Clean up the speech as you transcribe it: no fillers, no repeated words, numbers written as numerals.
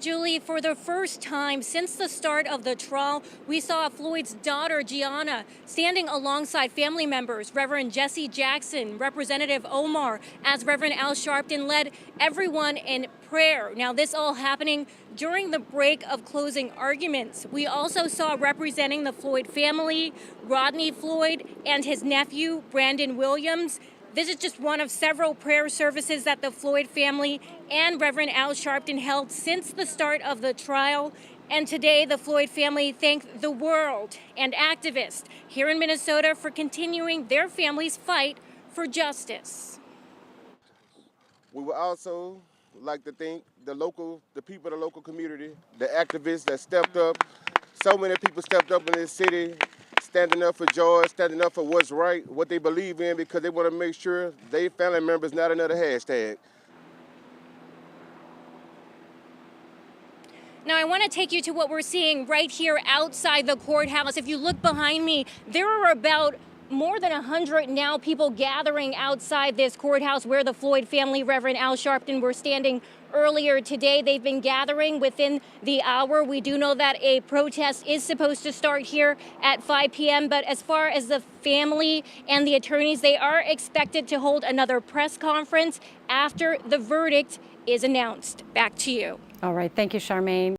Julie, for the first time since the start of the trial, we saw Floyd's daughter, Gianna, standing alongside family members, Reverend Jesse Jackson, Representative Omar, as Reverend Al Sharpton led everyone in prayer. Now, this all happening during the break of closing arguments. We also saw representing the Floyd family, Rodney Floyd, and his nephew, Brandon Williams. This is just one of several prayer services that the Floyd family and Reverend Al Sharpton held since the start of the trial. And today, the Floyd family thanked the world and activists here in Minnesota for continuing their family's fight for justice. We would also like to thank the people of the local community, the activists that stepped up. So many people stepped up in this city, standing up for George, standing up for what's right, what they believe in, because they want to make sure their family members not another hashtag. Now, I want to take you to what we're seeing right here outside the courthouse. If you look behind me, there are about more than 100 now people gathering outside this courthouse where the Floyd family, Reverend Al Sharpton, were standing earlier today. They've been gathering within the hour. We do know that a protest is supposed to start here at 5 p.m. But as far as the family and the attorneys, they are expected to hold another press conference after the verdict is announced. Back to you. All right. Thank you, Charmaine.